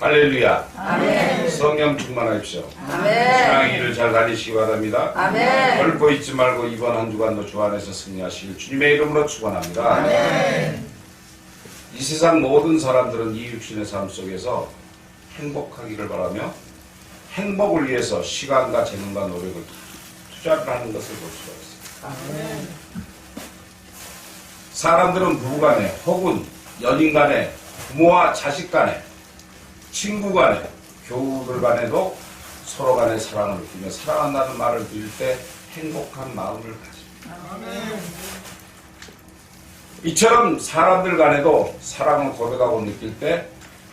할렐루야. 아멘. 성령 충만하십시오. 아멘. 신앙의 길을 잘 달리시기 바랍니다. 아멘. 헐고 있지 말고 이번 한 주간도 주 안에서 승리하시길 주님의 이름으로 축원합니다. 아멘. 이 세상 모든 사람들은 이 육신의 삶 속에서 행복하기를 바라며 행복을 위해서 시간과 재능과 노력을 투자를 하는 것을 볼 수가 있습니다. 아멘. 사람들은 부부간에 혹은 연인간에 부모와 자식간에 친구간에 교우들 간에도 서로 간의 사랑을 느끼며 사랑한다는 말을 들을 때 행복한 마음을 가집니다. 이처럼 사람들 간에도 사랑을 고백하고 느낄 때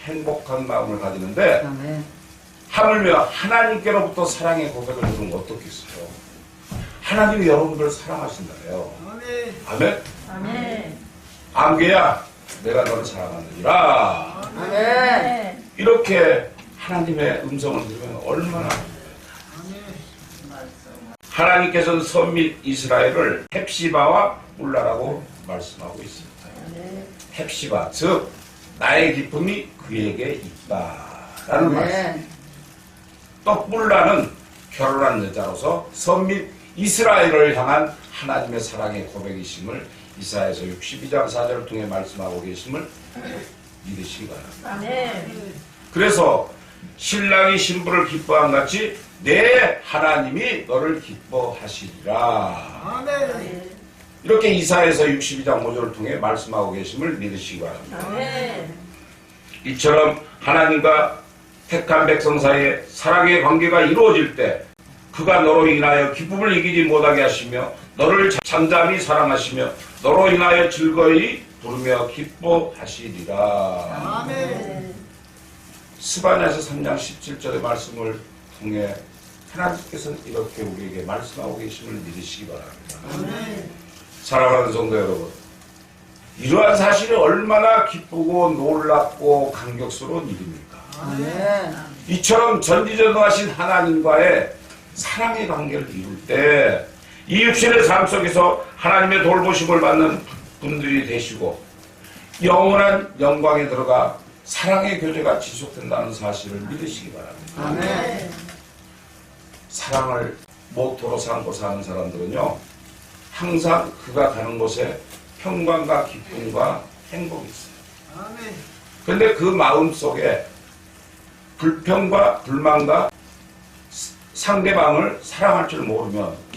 행복한 마음을 가지는데 아멘. 하물며 하나님께로부터 사랑의 고백을 들으면 어떻겠어요? 하나님이 여러분들을 사랑하신다네요. 아멘? 아멘. 암개야 내가 너를 사랑하느니라. 아멘. 이렇게 하나님의 음성을 들으면 얼마나 하나님께서는 선민 이스라엘을 헵시바와 물라라고 말씀하고 있습니다. 헵시바 즉 나의 기쁨이 그에게 있다라는 말씀. 또 물라는 결혼한 여자로서 선민 이스라엘을 향한 하나님의 사랑의 고백이심을 이사야서 62장 4절을 통해 말씀하고 계심을 믿으시기 바랍니다. 아멘. 그래서 신랑이 신부를 기뻐한 같이 내 하나님이 너를 기뻐하시리라. 아멘. 이렇게 이사야서 62장 5절을 통해 말씀하고 계심을 믿으시기 바랍니다. 아멘. 이처럼 하나님과 택한 백성 사이에 사랑의 관계가 이루어질 때 그가 너로 인하여 기쁨을 이기지 못하게 하시며 너를 잠잠히 사랑하시며 너로 인하여 즐거이 부르며 기뻐하시리라. 아멘. 스바냐서 3장 17절의 말씀을 통해 하나님께서는 이렇게 우리에게 말씀하고 계심을 믿으시기 바랍니다. 아멘. 사랑하는 성도 여러분, 이러한 사실이 얼마나 기쁘고 놀랍고 감격스러운 일입니까? 아멘. 이처럼 전지전능하신 하나님과의 사랑의 관계를 이룰 때 이 육신의 삶 속에서 하나님의 돌보심을 받는 분들이 되시고 영원한 영광에 들어가 사랑의 교제가 지속된다는 사실을 믿으시기 바랍니다. 아멘. 사랑을 모토로 삼고 사는 사람들은요 항상 그가 가는 곳에 평강과 기쁨과 행복이 있어요. 그런데 그 마음 속에 불평과 불만과 상대방을 사랑할 줄 모르면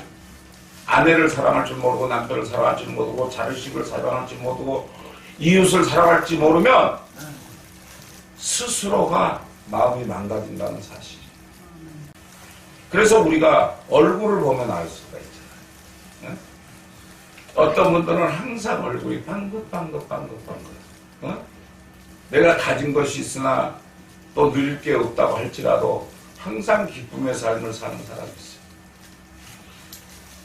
아내를 사랑할 줄 모르고 남편을 사랑할 줄 모르고 자식을 사랑할 줄 모르고 이웃을 사랑할 줄 모르면 스스로가 마음이 망가진다는 사실. 그래서 우리가 얼굴을 보면 알 수가 있잖아요. 어떤 분들은 항상 얼굴이 방긋방긋. 내가 가진 것이 있으나 또 누릴 게 없다고 할지라도 항상 기쁨의 삶을 사는 사람이 있어요.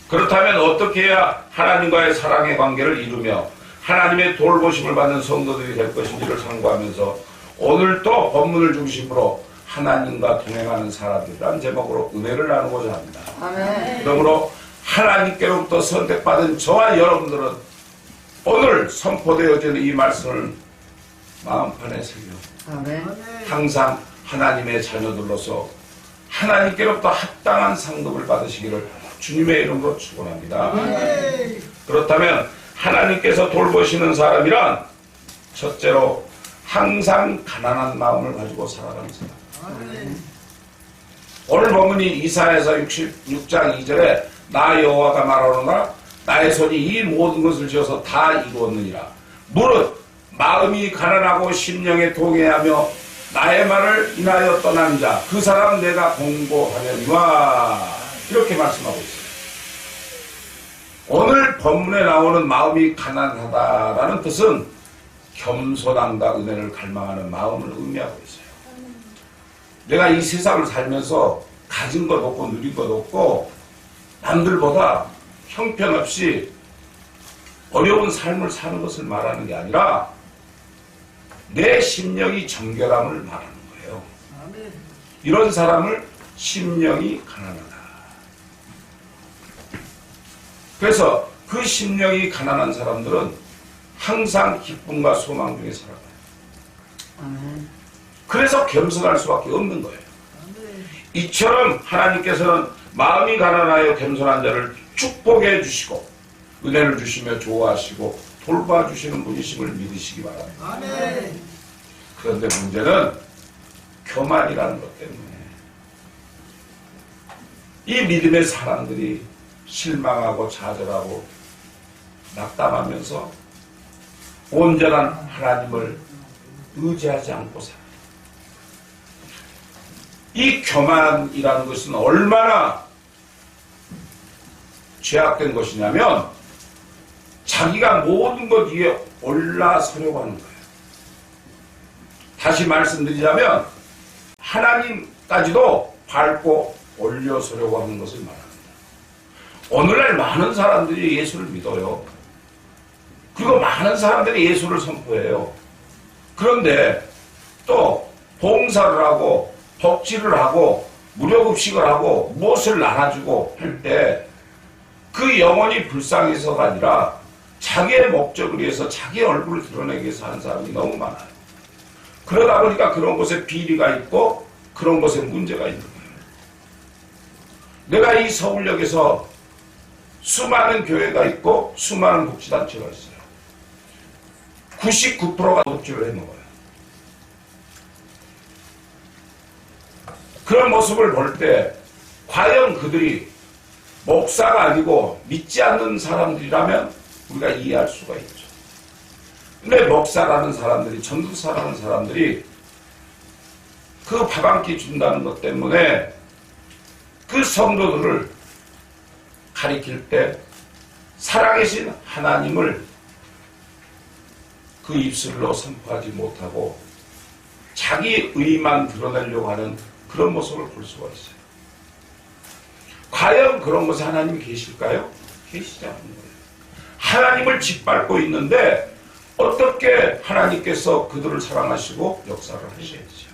그렇다면 어떻게 해야 하나님과의 사랑의 관계를 이루며 하나님의 돌보심을 받는 성도들이 될 것인지를 상고하면서 오늘 또 본문을 중심으로 하나님과 동행하는 사람들이라는 제목으로 은혜를 나누고자 합니다. 아멘. 그러므로 하나님께로부터 선택받은 저와 여러분들은 오늘 선포되어지는 이 말씀을 마음판에 새겨 아멘. 항상 하나님의 자녀들로서 하나님께로부터 합당한 상급을 받으시기를 주님의 이름으로 축원합니다. 그렇다면 하나님께서 돌보시는 사람이란 첫째로 항상 가난한 마음을 가지고 살아가는 사람. 오늘 본문이 이사야서 66장 2절에 나 여호와가 말하노라 나의 손이 이 모든 것을 지어서 다 이루었느니라. 무릇 마음이 가난하고 심령에 동해하며 나의 말을 인하여 떠난 자 그 사람 내가 공고하려니와 이렇게 말씀하고 있어요. 오늘 본문에 나오는 마음이 가난하다라는 뜻은 겸손함과 은혜를 갈망하는 마음을 의미하고 있어요. 내가 이 세상을 살면서 가진 것 없고 누린 것 없고 남들보다 형편없이 어려운 삶을 사는 것을 말하는 게 아니라 내 심령이 정결함을 말하는 거예요. 이런 사람을 심령이 가난하다. 그래서 그 심령이 가난한 사람들은 항상 기쁨과 소망 중에 살아가요. 그래서 겸손할 수밖에 없는 거예요. 이처럼 하나님께서는 마음이 가난하여 겸손한 자를 축복해 주시고 은혜를 주시며 좋아하시고 돌봐주시는 분이심을 믿으시기 바랍니다. 아멘. 그런데 문제는 교만이라는 것 때문에 이 믿음의 사람들이 실망하고 좌절하고 낙담하면서 온전한 하나님을 의지하지 않고 살아요. 이 교만이라는 것은 얼마나 죄악된 것이냐면 자기가 모든 것 위에 올라서려고 하는 거예요. 다시 말씀드리자면 하나님까지도 밟고 올려서려고 하는 것을 말합니다. 오늘날 많은 사람들이 예수를 믿어요. 그리고 많은 사람들이 예수를 선포해요. 그런데 또 봉사를 하고 복지를 하고 무료급식을 하고 무엇을 나눠주고 할 때 그 영혼이 불쌍해서가 아니라 자기의 목적을 위해서 자기의 얼굴을 드러내기 위해서 하는 사람이 너무 많아요. 그러다 보니까 그런 것에 비리가 있고 그런 것에 문제가 있는 거예요. 내가 이 서울역에서 수많은 교회가 있고 수많은 복지단체가 있어요. 99%가 복지를 해먹어요. 그런 모습을 볼 때 과연 그들이 목사가 아니고 믿지 않는 사람들이라면 우리가 이해할 수가 있죠. 근데 목사라는 사람들이, 전도사라는 사람들이 그 밥 한 끼 준다는 것 때문에 그 성도들을 가리킬 때 살아계신 하나님을 그 입술로 선포하지 못하고 자기 의만 드러내려고 하는 그런 모습을 볼 수가 있어요. 과연 그런 곳에 하나님이 계실까요? 계시지 않는 거예요. 하나님을 짓밟고 있는데 어떻게 하나님께서 그들을 사랑하시고 역사를 하셔야죠.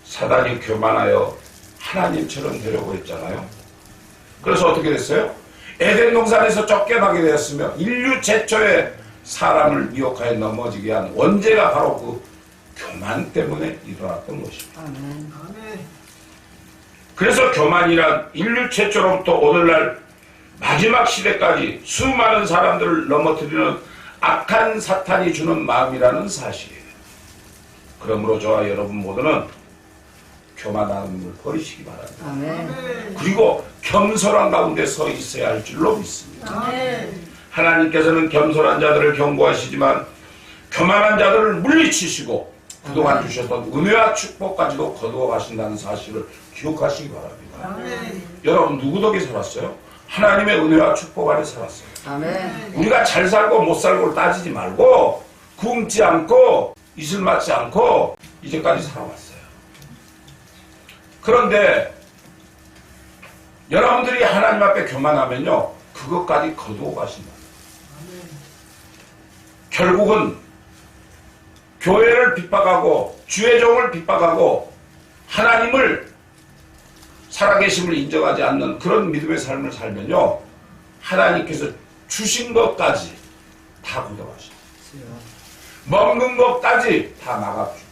사단이 교만하여 하나님처럼 되려고 했잖아요. 그래서 어떻게 됐어요? 에덴 동산에서 쫓겨나게 되었으며 인류 최초의 사람을 미혹하여 넘어지게 한 원죄가 바로 그 교만 때문에 일어났던 것입니다. 아멘. 그래서 교만이란 인류 최초로부터 오늘날 마지막 시대까지 수많은 사람들을 넘어뜨리는 악한 사탄이 주는 마음이라는 사실이에요. 그러므로 저와 여러분 모두는 교만함을 버리시기 바랍니다. 아멘. 그리고 겸손한 가운데 서 있어야 할 줄로 믿습니다. 아멘. 하나님께서는 겸손한 자들을 경고하시지만 교만한 자들을 물리치시고 그동안 주셨던 은혜와 축복까지도 거두어 가신다는 사실을 기억하시기 바랍니다. 아멘. 여러분 누구 덕에 살았어요? 하나님의 은혜와 축복 안에 살았어요. 아멘. 우리가 잘 살고 못 살고를 따지지 말고 굶지 않고 이슬 맞지 않고 이제까지 살아왔어요. 그런데 여러분들이 하나님 앞에 교만하면요 그것까지 거두어 가신다. 결국은 교회를 핍박하고 주의 종을 핍박하고 하나님을 살아계심을 인정하지 않는 그런 믿음의 삶을 살면요 하나님께서 주신 것까지 다 걷어가시고 먹는 것까지 다 막아주고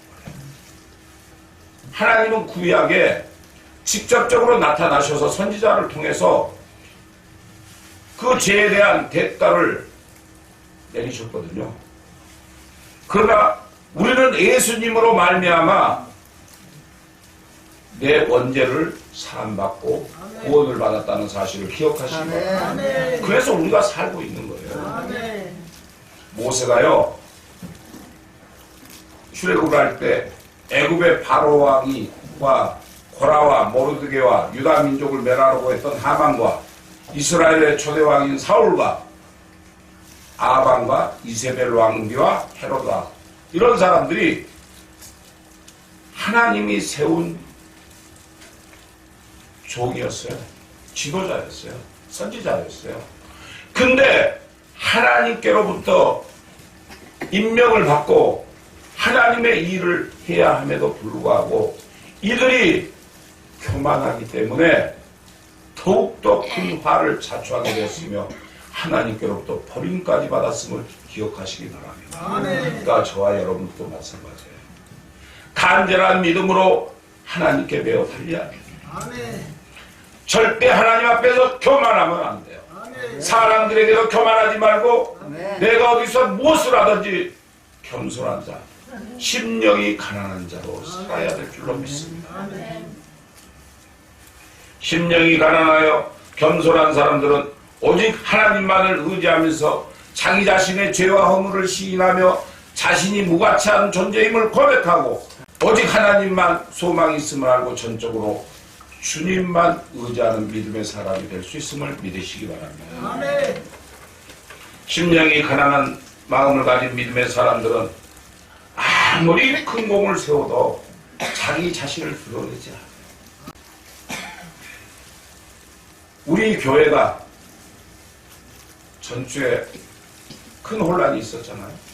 하나님은 구약에 직접적으로 나타나셔서 선지자를 통해서 그 죄에 대한 대가를 내리셨거든요. 그러나 우리는 예수님으로 말미암아 내 원죄를 사함받고 구원을 받았다는 사실을 기억하시기 바랍니다. 그래서 우리가 살고 있는 거예요. 아멘. 모세가요 출애굽을 할 때 애굽의 바로 왕이와 고라와 모르드게와 유다 민족을 멸하려고 했던 하만과 이스라엘의 초대 왕인 사울과 아방과 이세벨 왕비와 헤로다 이런 사람들이 하나님이 세운 종이었어요. 지도자였어요. 선지자였어요. 근데 하나님께로부터 임명을 받고 하나님의 일을 해야 함에도 불구하고 이들이 교만하기 때문에 더욱더 큰 화를 자초하게 되었으며 하나님께로부터 버림까지 받았음을 기억하시기 바랍니다. 그러니까 저와 여러분도 마찬가지예요. 간절한 믿음으로 하나님께 매어 달려야 합니다. 아멘. 절대 하나님 앞에서 교만하면 안 돼요. 아멘. 사람들에게도 교만하지 말고 아멘. 내가 어디서 무엇을 하든지 겸손한 자, 심령이 가난한 자로 살아야 될 줄로 믿습니다. 심령이 가난하여 겸손한 사람들은 오직 하나님만을 의지하면서 자기 자신의 죄와 허물을 시인하며 자신이 무가치한 존재임을 고백하고 오직 하나님만 소망이 있음을 알고 전적으로 주님만 의지하는 믿음의 사람이 될 수 있음을 믿으시기 바랍니다. 아멘. 심령이 가난한 마음을 가진 믿음의 사람들은 아무리 큰 공을 세워도 자기 자신을 드러내지 않아요. 우리 교회가 전주에 큰 혼란이 있었잖아요.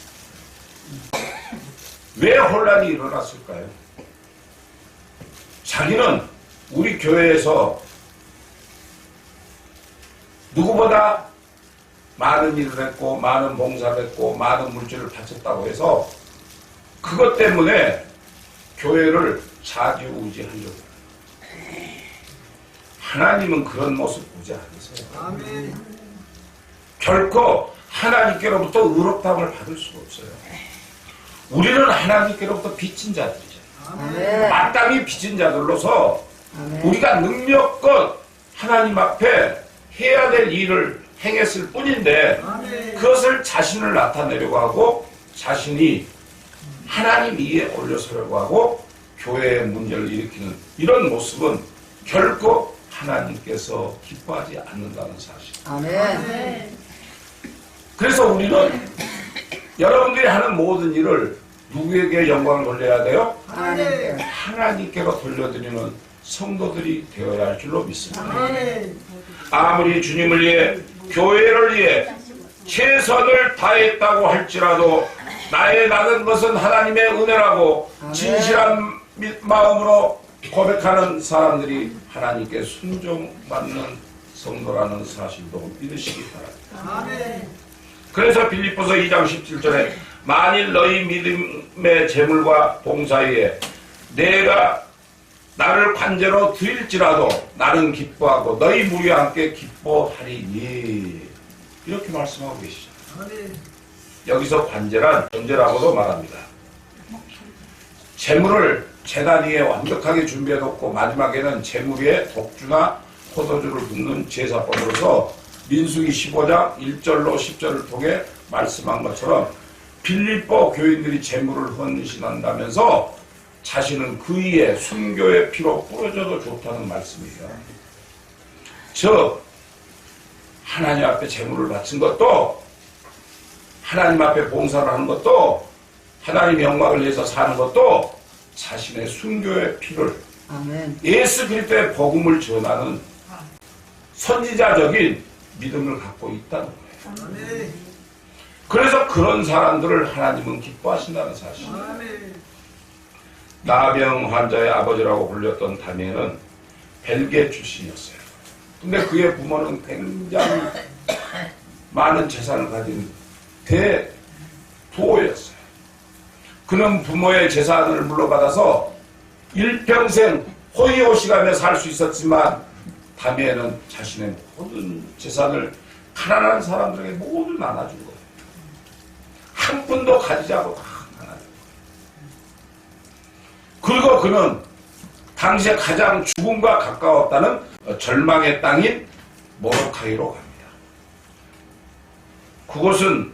왜 혼란이 일어났을까요? 자기는 우리 교회에서 누구보다 많은 일을 했고 많은 봉사를 했고 많은 물질을 바쳤다고 해서 그것 때문에 교회를 좌지우지하려고 해요. 하나님은 그런 모습 보지 않으세요. 아멘. 결코 하나님께로부터 의롭다함을 받을 수가 없어요. 우리는 하나님께로부터 빚진 자들이죠. 아멘. 마땅히 빚진 자들로서 아멘. 우리가 능력껏 하나님 앞에 해야 될 일을 행했을 뿐인데 아멘. 그것을 자신을 나타내려고 하고 자신이 하나님 위에 올려서려고 하고 교회의 문제를 일으키는 이런 모습은 결코 하나님께서 기뻐하지 않는다는 사실. 아멘. 그래서 우리는 여러분들이 하는 모든 일을 누구에게 영광을 돌려야 돼요? 하나님께. 하나님께로 돌려드리는 성도들이 되어야 할 줄로 믿습니다. 아멘. 아무리 주님을 위해 교회를 위해 최선을 다했다고 할지라도 나의 나는 것은 하나님의 은혜라고 진실한 마음으로 고백하는 사람들이 하나님께 순종받는 성도라는 사실도 믿으시기 바랍니다. 아멘. 그래서 빌립보서 2장 17절에 만일 너희 믿음의 재물과 봉사에 내가 나를 관제로 드릴지라도 나는 기뻐하고 너희 무리와 함께 기뻐하리니 이렇게 말씀하고 계시죠. 아멘. 여기서 관제란 존재라고도 말합니다. 재물을 제단 위에 완벽하게 준비해놓고 마지막에는 재물 위에 독주나 포도주를 붓는 제사법으로서 민수기 15장 1절로 10절을 통해 말씀한 것처럼 빌립보 교인들이 재물을 헌신한다면서 자신은 그 위에 순교의 피로 뿌려져도 좋다는 말씀이에요. 즉 하나님 앞에 재물을 바친 것도 하나님 앞에 봉사를 하는 것도 하나님 영광을 위해서 사는 것도 자신의 순교의 피를 아멘. 예수 그리스도의 복음을 전하는 선지자적인 믿음을 갖고 있다는 거예요. 아멘. 그래서 그런 사람들을 하나님은 기뻐하신다는 사실. 아멘. 나병 환자의 아버지라고 불렸던 다니엘은 벨기에 출신이었어요. 근데 그의 부모는 굉장히 많은 재산을 가진 대부호였어요. 그는 부모의 재산을 물러받아서 일평생 호의호식하며 살 수 있었지만 다니엘은 자신의 모든 재산을 가난한 사람들에게 모두 나눠준 거예요. 한 푼도 가지지 않고 다 나눠준 거예요. 그리고 그는 당시에 가장 죽음과 가까웠다는 절망의 땅인 모로카이로 갑니다. 그곳은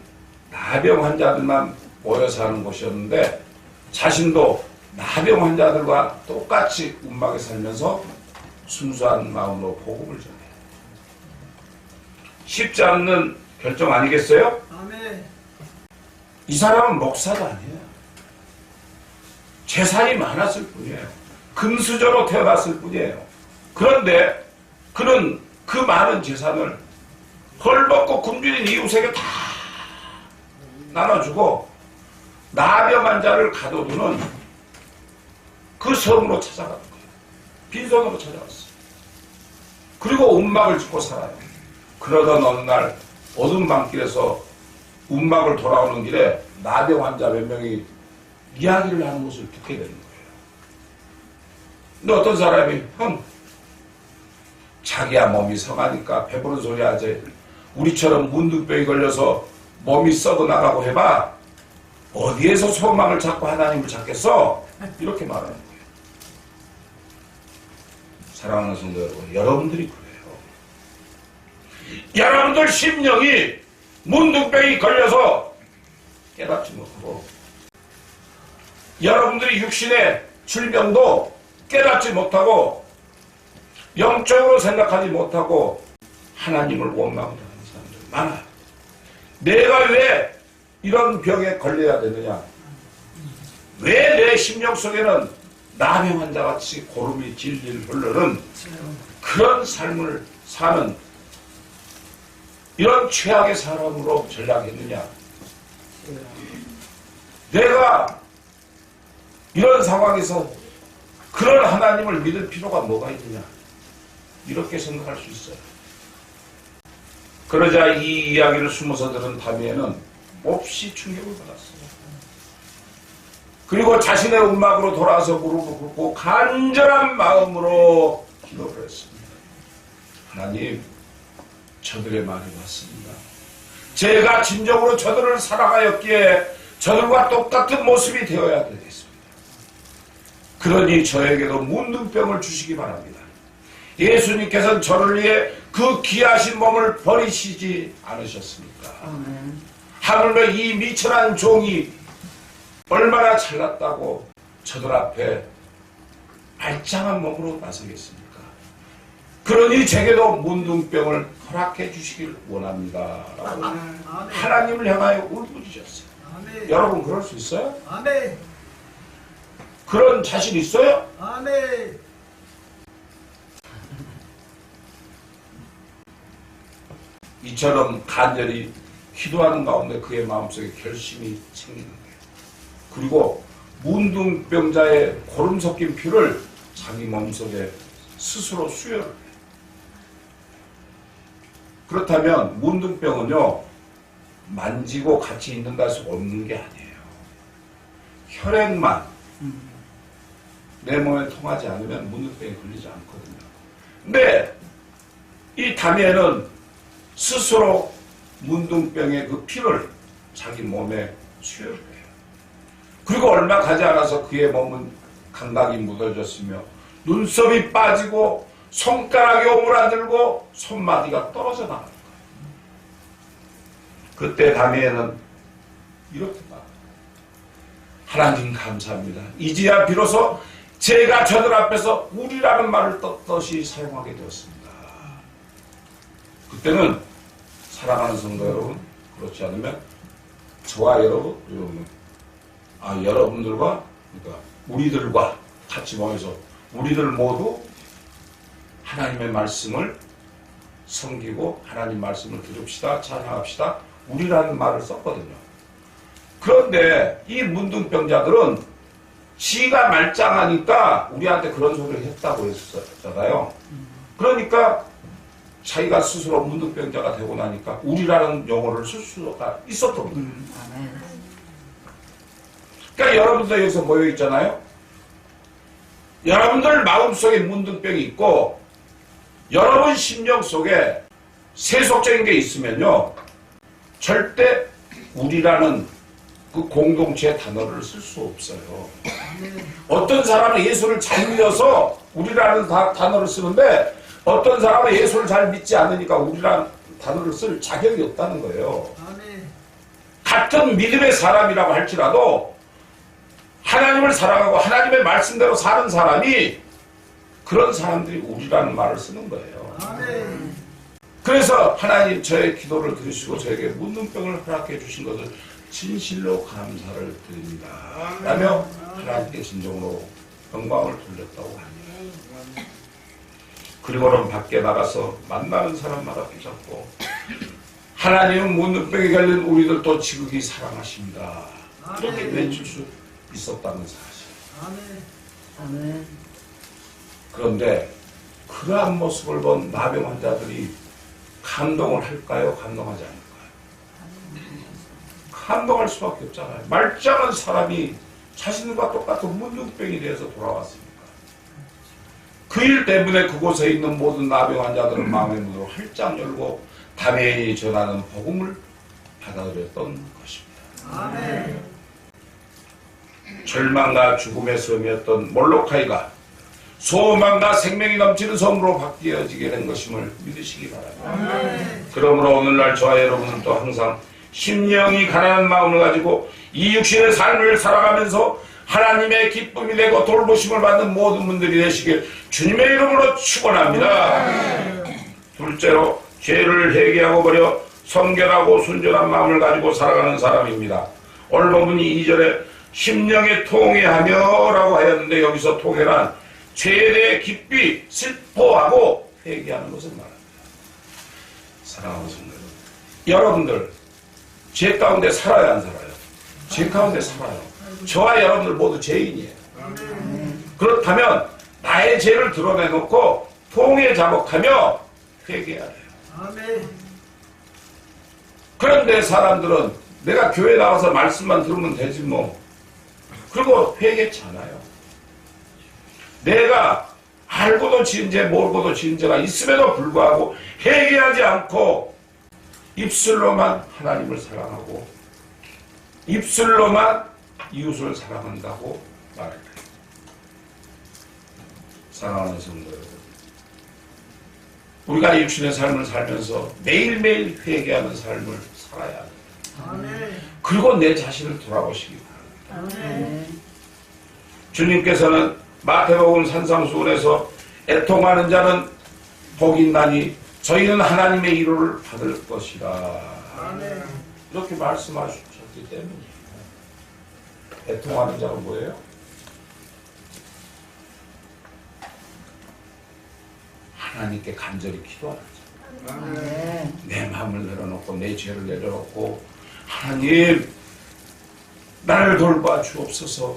나병 환자들만 모여 사는 곳이었는데 자신도 나병 환자들과 똑같이 운막에 살면서 순수한 마음으로 복음을 전해요. 쉽지 않는 결정 아니겠어요? 아멘. 이 사람은 목사도 아니에요. 재산이 많았을 뿐이에요. 금수저로 태어났을 뿐이에요. 그런데 그는 그 많은 재산을 헐벗고 굶주린 이웃에게 다 나눠주고 나병 환자를 가둬두는 그 섬으로 찾아가는 거예요. 빈손으로 찾아갔어요. 그리고 움막을 짓고 살아요. 그러던 어느 날 어두운 밤길에서 움막을 돌아오는 길에 나병 환자 몇 명이 이야기를 하는 것을 듣게 되는 거예요. 근데 어떤 사람이 자기야 몸이 성하니까 배부른 소리 하지. 우리처럼 문둥병이 걸려서 몸이 썩어나가고 해봐. 어디에서 소망을 찾고 하나님을 찾겠어? 이렇게 말하는 거예요. 사랑하는 성도 여러분, 여러분들이 그래요. 여러분들 심령이 문둥병이 걸려서 깨닫지 못하고, 여러분들이 육신의 질병도 깨닫지 못하고, 영적으로 생각하지 못하고 하나님을 원망하는 사람들 많아요. 내가 왜 이런 병에 걸려야 되느냐? 왜 내 심령 속에는 나병 환자같이 고름이 질질 흐르는 그런 삶을 사는 이런 최악의 사람으로 전락했느냐? 내가 이런 상황에서 그런 하나님을 믿을 필요가 뭐가 있느냐? 이렇게 생각할 수 있어요. 그러자 이 이야기를 숨어서 들은 다미엘은 몹시 충격을 받았어요. 그리고 자신의 움막으로 돌아서 무릎을 꿇고 간절한 마음으로 기도를 했습니다. 하나님, 저들의 말이 맞습니다. 제가 진정으로 저들을 사랑하였기에 저들과 똑같은 모습이 되어야 되겠습니다. 그러니 저에게도 문둥병을 주시기 바랍니다. 예수님께서는 저를 위해 그 귀하신 몸을 버리시지 않으셨습니까? 하물며 이 미천한 종이 얼마나 잘났다고 저들 앞에 말짱한 몸으로 나서겠습니까? 그러니 제게도 문둥병을 허락해 주시길 원합니다. 라고 하나님을 향하여 울부짖었어요. 여러분 그럴 수 있어요? 아멘. 그런 자신 있어요? 아멘. 이처럼 간절히 기도하는 가운데 그의 마음속에 결심이 생기는 거예요. 그리고 문둥병자의 고름 섞인 피를 자기 몸속에 스스로 수혈을 해요. 그렇다면 문둥병은요, 만지고 같이 있는다 해서 없는 게 아니에요. 혈액만 내 몸에 통하지 않으면 문둥병이 걸리지 않거든요. 근데 이 다미엘은 스스로 문둥병의 그 피를 자기 몸에 수혈을 해요. 그리고 얼마 가지 않아서 그의 몸은 감각이 묻어졌으며 눈썹이 빠지고 손가락이 오므라들고 손마디가 떨어져 나가는 거예요. 그때 다미엘은 이렇게 말해요. 하나님 감사합니다. 이제야 비로소 제가 저들 앞에서 우리라는 말을 떳떳이 사용하게 되었습니다. 그때는 사랑하는 성도 여러분, 그렇지 않으면 저와 여러분들과 그러니까 우리들과 같이 모여서 우리들 모두 하나님의 말씀을 섬기고 하나님 말씀을 들읍시다, 찬양합시다, 우리라는 말을 썼거든요. 그런데 이 문둥병자들은 지가 말짱하니까 우리한테 그런 소리를 했다고 했었잖아요. 그러니까 자기가 스스로 문둥병자가 되고 나니까 우리라는 용어를 쓸 수가 있었던 거예요. 그러니까 여러분들 여기서 모여 있잖아요. 여러분들 마음속에 문둥병이 있고 여러분 심령 속에 세속적인 게 있으면요, 절대 우리라는 그 공동체의 단어를 쓸 수 없어요. 어떤 사람은 예수를 잘 믿어서 우리라는 단어를 쓰는데 어떤 사람은 예수를 잘 믿지 않으니까 우리라는 단어를 쓸 자격이 없다는 거예요. 같은 믿음의 사람이라고 할지라도 하나님을 사랑하고 하나님의 말씀대로 사는 사람이 그런 사람들이 우리라는 말을 쓰는 거예요. 그래서 하나님 저의 기도를 들으시고 저에게 문둥병을 허락해 주신 것을 진실로 감사를 드립니다 라며 하나님께 진정으로 영광을 돌렸다고 합니다. 그리고는 밖에 나가서 만나는 사람마다 붙잡고 하나님은 문둥병에 걸린 우리들도 지극히 사랑하십니다 이렇게 외칠 수 있었다는 사실. 아멘. 그런데 그러한 모습을 본 나병 환자들이 감동을 할까요? 감동하지 않을까요? 감동할 수밖에 없잖아요. 말짱한 사람이 자신과 똑같은 문둥병이 되어서 돌아왔으니까. 그 일 때문에 그곳에 있는 모든 나병 환자들은 마음의 문을 활짝 열고 담회히 전하는 복음을 받아들였던 것입니다. 아멘. 절망과 죽음의 섬이었던 몰로카이가 소망과 생명이 넘치는 섬으로 바뀌어지게 된 것임을 믿으시기 바랍니다. 그러므로 오늘날 저와 여러분은 또 항상 심령이 가난한 마음을 가지고 이 육신의 삶을 살아가면서 하나님의 기쁨이 되고 돌보심을 받는 모든 분들이 되시길 주님의 이름으로 축원합니다. 둘째로 죄를 회개하고 버려 성결하고 순전한 마음을 가지고 살아가는 사람입니다. 오늘 본문이 2절에 심령에 통회하며 라고 하였는데 여기서 통회란 죄에 대해 깊이 슬퍼하고 회개하는 것을 말합니다. 사랑하는 성도 여러분들 죄 가운데 살아야 안 살아요? 죄 가운데 살아요. 저와 여러분들 모두 죄인이에요. 그렇다면 나의 죄를 드러내놓고 통회 자복하며 회개해야 돼요. 아멘. 그런데 사람들은 내가 교회 나와서 말씀만 들으면 되지 뭐. 그리고 회개치 않아요. 내가 알고도 지은 죄 모르고도 지은 죄가 있음에도 불구하고 회개하지 않고 입술로만 하나님을 사랑하고 입술로만 이웃을 사랑한다고 말합니다. 사랑하는 성도 여러분, 우리가 육신의 삶을 살면서 매일매일 회개하는 삶을 살아야 합니다. 아멘. 그리고 내 자신을 돌아보시기 바랍니다. 아멘. 주님께서는 마태복음 산상수훈에서 애통하는 자는 복이 있나니 저희는 하나님의 위로를 받을 것이라 아멘. 이렇게 말씀하셨기 때문이에요. 애통하는 자는 뭐예요? 하나님께 간절히 기도하는 자. 아멘. 내 마음을 내려놓고 내 죄를 내려놓고 하나님 나를 돌봐 주옵소서,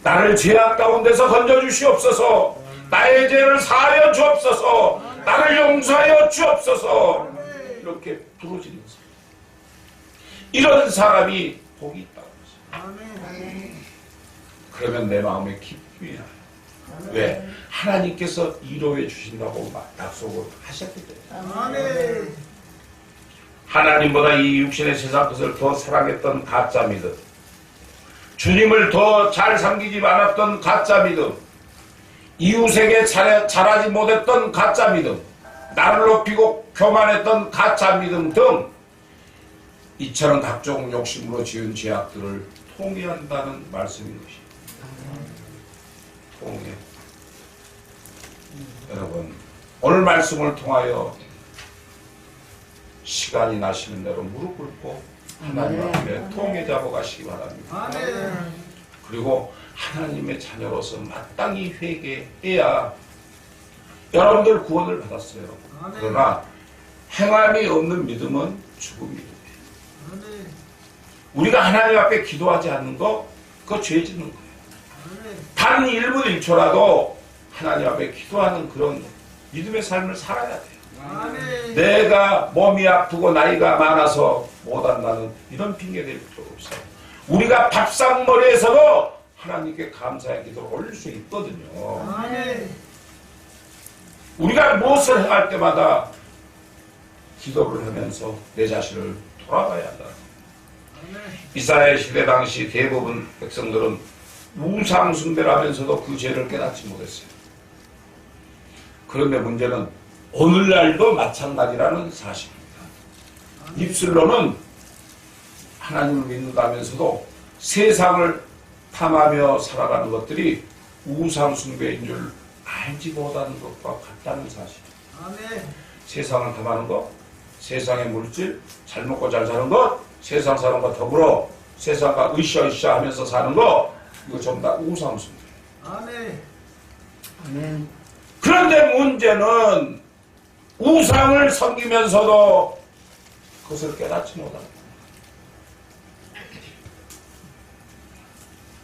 나를 죄악 가운데서 건져주시옵소서, 나의 죄를 사하여 주옵소서, 나를 용서하여 주옵소서, 이렇게 부르짖는 사람, 이런 사람이 복이 있다고 했어요. 아멘. 그러면 내 마음에 기쁨이 나요. 왜? 하나님께서 위로해 주신다고 약속을 하셨기 때문에. 아멘. 하나님보다 이 육신의 세상 것을 더 사랑했던 가짜 믿음, 주님을 더 잘 섬기지 않았던 가짜 믿음, 이웃에게 잘하지 못했던 가짜 믿음, 나를 높이고 교만했던 가짜 믿음 등 이처럼 각종 욕심으로 지은 죄악들을 통회한다는 말씀인 것입니다. 통회. 여러분, 오늘 말씀을 통하여 시간이 나시는 대로 무릎 꿇고 하나님 앞에 통회 잡아가시기 바랍니다. 아멘. 그리고 하나님의 자녀로서 마땅히 회개해야 여러분들 구원을 받았어요. 아멘. 그러나 행함이 없는 믿음은 죽음이에요. 아멘. 우리가 하나님 앞에 기도하지 않는 거 그거 죄 짓는 거예요. 아멘. 단 1분 1초라도 하나님 앞에 기도하는 그런 믿음의 삶을 살아야 돼요. 아멘. 내가 몸이 아프고 나이가 많아서 못한다는 이런 핑계 댈 필요 없어요. 우리가 밥상머리에서도 하나님께 감사의 기도를 올릴 수 있거든요. 아멘. 우리가 무엇을 행할 때마다 기도를 하면서 내 자신을 돌아가야 한다. 이사야 시대 당시 대부분 백성들은 우상 숭배를 하면서도 그 죄를 깨닫지 못했어요. 그런데 문제는 오늘날도 마찬가지라는 사실입니다. 입술로는 하나님을 믿는다면서도 세상을 탐하며 살아가는 것들이 우상 숭배인 줄 알지 못하는 것과 같다는 사실. 아멘. 세상을 탐하는 것, 세상의 물질, 잘 먹고 잘 사는 것, 세상 사람과 더불어 세상과 으쌰으쌰 하면서 사는 것, 이거 전부 다 우상 숭배. 아멘. 아멘. 그런데 문제는 우상을 섬기면서도 그것을 깨닫지 못한다.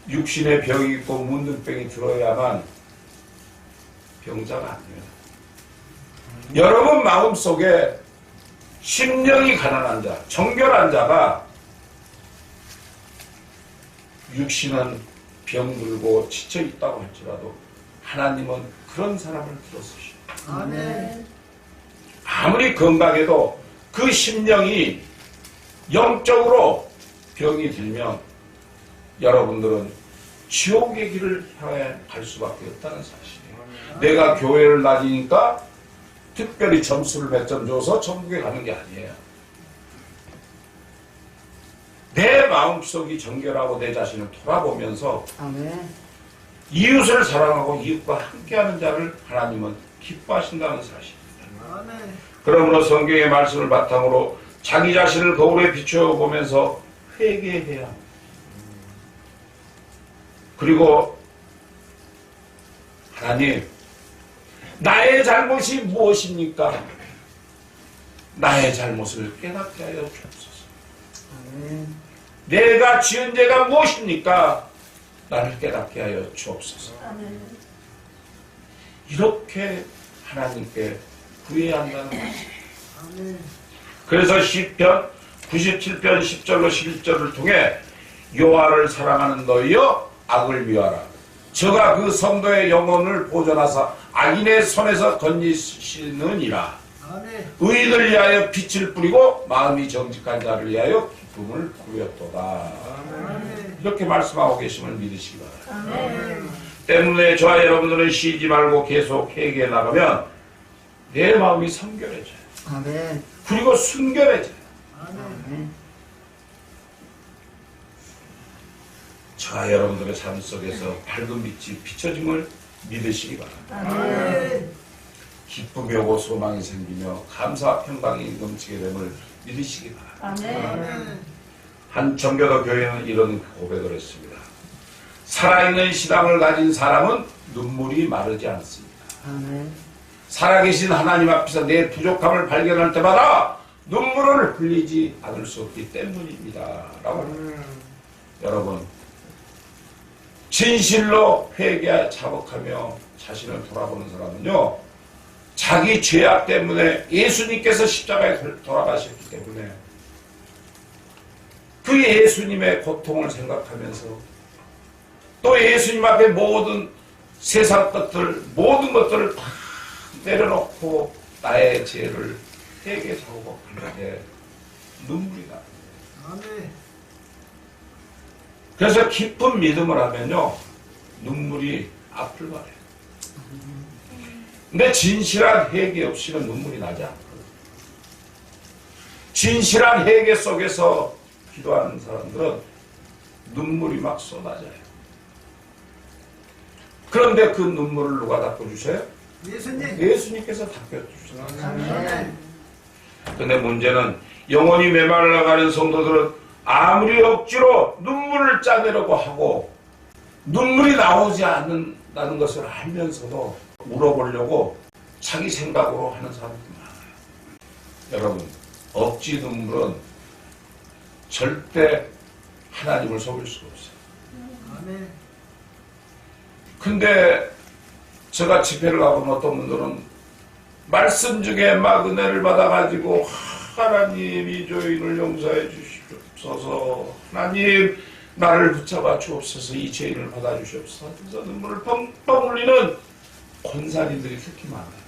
육신의 병이 있고 문둥병이 들어야만 병자가 안 돼요. 여러분 마음속에 심령이 가난한 자, 정결한 자가 육신은 병들고 지쳐 있다고 할지라도 하나님은 그런 사람을 들어서시오. 아멘. 아무리 건강해도 그 심령이 영적으로 병이 들면 여러분들은 지옥의 길을 향해 갈 수밖에 없다는 사실이에요. 내가 교회를 다니니까 특별히 점수를 몇 점 줘서 천국에 가는 게 아니에요. 내 마음속이 정결하고 내 자신을 돌아보면서 아멘. 이웃을 사랑하고 이웃과 함께하는 자를 하나님은 기뻐하신다는 사실입니다. 아멘. 그러므로 성경의 말씀을 바탕으로 자기 자신을 거울에 비춰보면서 회개해야 합니다. 그리고 하나님, 나의 잘못이 무엇입니까? 나의 잘못을 깨닫게 하여 주옵소서. 아멘. 내가 지은 죄가 무엇입니까? 나를 깨닫게 하여 주옵소서. 이렇게 하나님께 구해야 한다는 것입니다. 아멘. 그래서 시편 97편 10절로 11절을 통해 여호와를 사랑하는 너희여 악을 미워하라. 저가 그 성도의 영혼을 보존하사 악인의 손에서 건지시느니라. 아멘. 의인을 위하여 빛을 뿌리고 마음이 정직한 자를 위하여 기쁨을 부였도다. 아멘. 이렇게 말씀하고 계심을 믿으시기 바랍니다. 아멘. 때문에 저와 여러분들은 쉬지 말고 계속 회개해 나가면 내 마음이 성결해져요. 아멘. 그리고 순결해져요. 아멘. 아멘. 저와 여러분들의 삶 속에서 밝은 빛이 비춰짐을 믿으시기 바랍니다. 아멘. 기쁨이 오고 소망이 생기며 감사와 평강이 넘치게 됨을 믿으시기 바랍니다. 아멘. 한 정교도 교회는 이런 고백을 했습니다. 살아있는 신앙을 가진 사람은 눈물이 마르지 않습니다. 아멘. 살아계신 하나님 앞에서 내 부족함을 발견할 때마다 눈물을 흘리지 않을 수 없기 때문입니다. 라고 합니다. 여러분, 진실로 회개에 자복하며 자신을 돌아보는 사람은요, 자기 죄악 때문에 예수님께서 십자가에 돌아가셨기 때문에 그 예수님의 고통을 생각하면서 또 예수님 앞에 모든 세상 것들, 모든 것들을 다 내려놓고 나의 죄를 회개 자복할 때 눈물이 납니다. 아멘. 그래서 깊은 믿음을 하면요, 눈물이 앞을 가려요. 근데 진실한 회개 없이는 눈물이 나지 않거든요. 진실한 회개 속에서 기도하는 사람들은 눈물이 막 쏟아져요. 그런데 그 눈물을 누가 닦아주세요? 예수님. 예수님께서 닦아주세요. 아멘. 근데 문제는 영혼이 메말라가는 성도들은 아무리 억지로 눈물을 짜내려고 하고 눈물이 나오지 않는다는 것을 알면서도 울어보려고 자기 생각으로 하는 사람들이 많아요. 여러분, 억지 눈물은 절대 하나님을 속일 수가 없어요. 아멘. 근데 제가 집회를 가보면 어떤 분들은 말씀 중에 막 은혜를 받아가지고 하나님 이 죄인을 용서해 주시옵소서, 하나님 나를 붙잡아 주옵소서, 이 죄인을 받아 주시옵소서 하면서 눈물을 펑펑 흘리는 권사님들이 특히 많아요.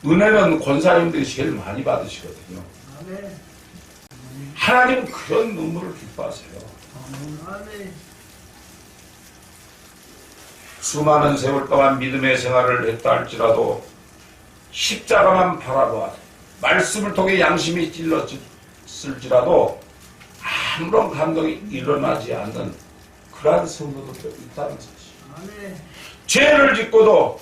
은혜는 권사님들이 제일 많이 받으시거든요. 아멘. 하나님 그런 눈물을 기뻐하세요. 아멘. 수많은 수많은 세월 동안 믿음의 생활을 했다 할지라도 십자가만 바라보아 말씀을 통해 양심이 찔렀을지라도 아무런 감동이 일어나지 않는 그러한 성도들도 있다는 사실. 아멘. 죄를 짓고도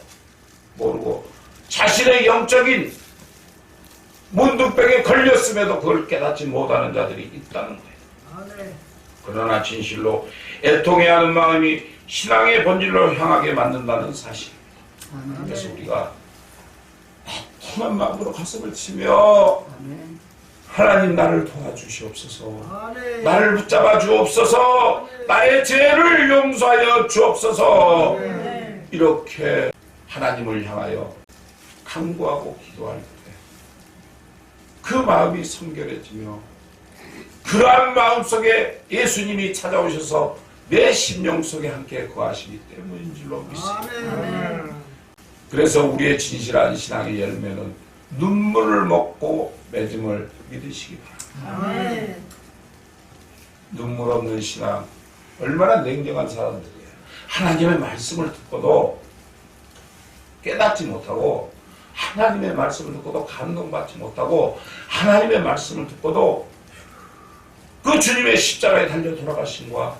모르고 자신의 영적인 문둥병에 걸렸음에도 그걸 깨닫지 못하는 자들이 있다는 거예요. 아멘. 그러나 진실로 애통해야 하는 마음이 신앙의 본질로 향하게 만든다는 사실. 아멘. 그래서 우리가 애통한 마음으로 가슴을 치며 아멘. 하나님 나를 도와주시옵소서, 아멘. 나를 붙잡아 주옵소서, 나의 죄를 용서하여 주옵소서, 아멘. 이렇게 하나님을 향하여 간구하고 기도할 때 그 마음이 성결해지며 그러한 마음속에 예수님이 찾아오셔서 내 심령 속에 함께 거하시기 때문인 줄로 믿습니다. 아멘. 그래서 우리의 진실한 신앙의 열매는 눈물을 먹고 맺음을 믿으시기 바랍니다. 아멘. 눈물 없는 신앙, 얼마나 냉정한 사람들이에요. 하나님의 말씀을 듣고도 깨닫지 못하고, 하나님의 말씀을 듣고도 감동받지 못하고, 하나님의 말씀을 듣고도 그 주님의 십자가에 달려 돌아가신 것과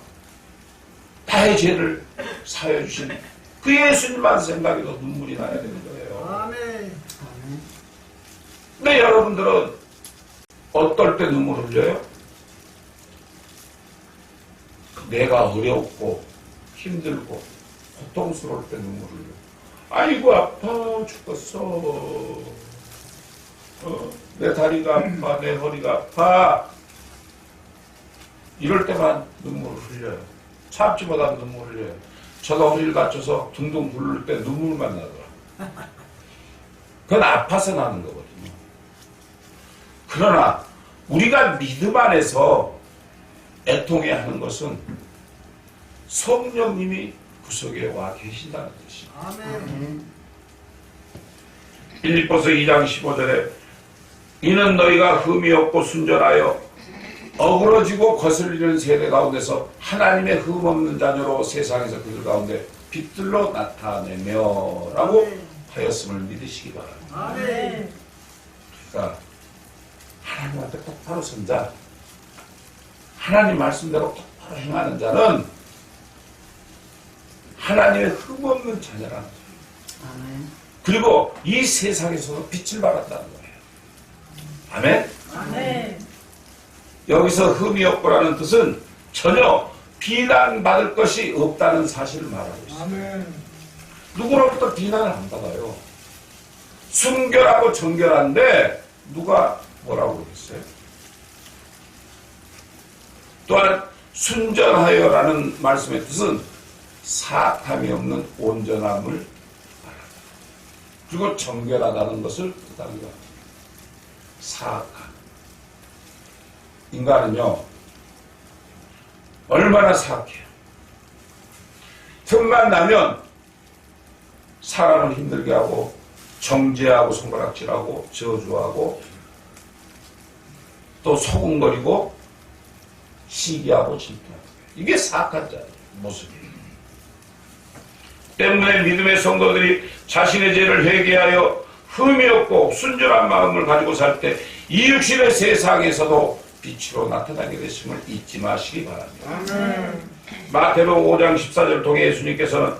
나의 죄를 사하여 주신 그 예수님만 생각해도 눈물이 나야 되는 거예요. 아멘. 아멘. 근데 여러분들은 어떨 때 눈물을 흘려요? 내가 어렵고 힘들고 고통스러울 때 눈물을 흘려. 아이고 아파 죽겠어. 내 다리가 아파, 내 허리가 아파. 이럴 때만 눈물을 흘려요. 참지 못하면 눈물을 흘려요. 저도 허리를 다쳐서 둥둥 굴릴 때 눈물만 나더라. 그건 아파서 나는 거거든요. 그러나 우리가 믿음 안에서 애통해야 하는 것은 성령님이 구석에 와 계신다는 뜻이에요. 아멘. 아멘. 빌립보서 2장 15절에 이는 너희가 흠이 없고 순전하여 어그러지고 거슬리는 세대 가운데서 하나님의 흠 없는 자녀로 세상에서 그들 가운데 빛들로 나타내며 라고 하였음을 믿으시기 바랍니다. 아멘. 그러니까 하나님한테 똑바로 선 자, 하나님 말씀대로 똑바로 행하는 자는 하나님의 흠 없는 자녀라는 거예요. 아멘. 그리고 이 세상에서도 빛을 발한다는 거예요. 아멘? 아멘. 여기서 흠이 없고라는 뜻은 전혀 비난받을 것이 없다는 사실을 말하고 있습니다. 아멘. 누구로부터 비난을 안 받아요. 순결하고 정결한데 누가 뭐라고 그랬어요? 또한 순전하여라는 말씀의 뜻은 사탐이 없는 온전함을 말한다. 그리고 정결하다는 것을 뜻합니다. 사악함. 인간은요, 얼마나 사악해요. 틈만 나면 사람을 힘들게 하고, 정죄하고, 손가락질하고, 저주하고, 또 소근거리고, 시기하고 질투하고. 이게 사악한 자의 모습이에요. 때문에 믿음의 성도들이 자신의 죄를 회개하여 흠이 없고 순전한 마음을 가지고 살 때 이 육신의 세상에서도 빛으로 나타나게 되심을 잊지 마시기 바랍니다. 아멘. 마태복음 5장 14절을 통해 예수님께서는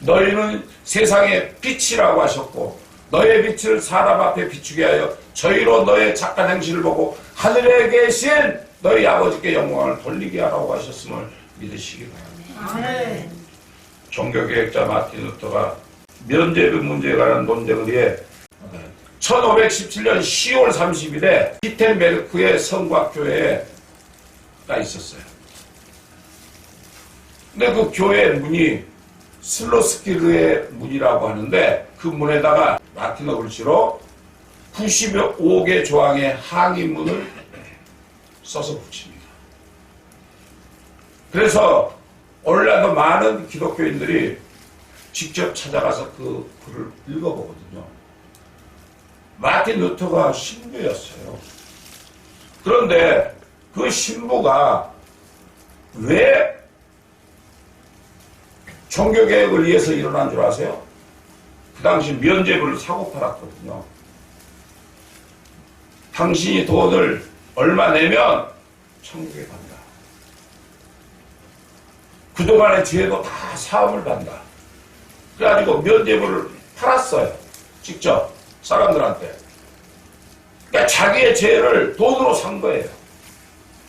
너희는 세상의 빛이라고 하셨고 너의 빛을 사람 앞에 비추게 하여 저희로 너의 착한 행실을 보고 하늘에 계신 너희 아버지께 영광을 돌리게 하라고 하셨음을 믿으시기 바랍니다. 아멘. 종교개혁자 마틴 루터가 면죄부 문제에 관한 논쟁을 위해 1517년 10월 30일에 히텐베르크의 성곽교회가 있었어요. 근데 그 교회 문이 슬로스키르의 문이라고 하는데 그 문에다가 라틴어 글씨로 95개 조항의 항의문을 써서 붙입니다. 그래서 오늘날도 많은 기독교인들이 직접 찾아가서 그 글을 읽어보거든요. 마틴 루터가 신부였어요. 그런데 그 신부가 왜 종교개혁을 위해서 일어난 줄 아세요? 그 당시 면죄부를 사고 팔았거든요. 당신이 돈을 얼마 내면 천국에 간다. 그동안의 죄도 다 사함을 받는다. 그래가지고 면죄부를 팔았어요. 직접 사람들한테. 그러니까 자기의 죄를 돈으로 산 거예요.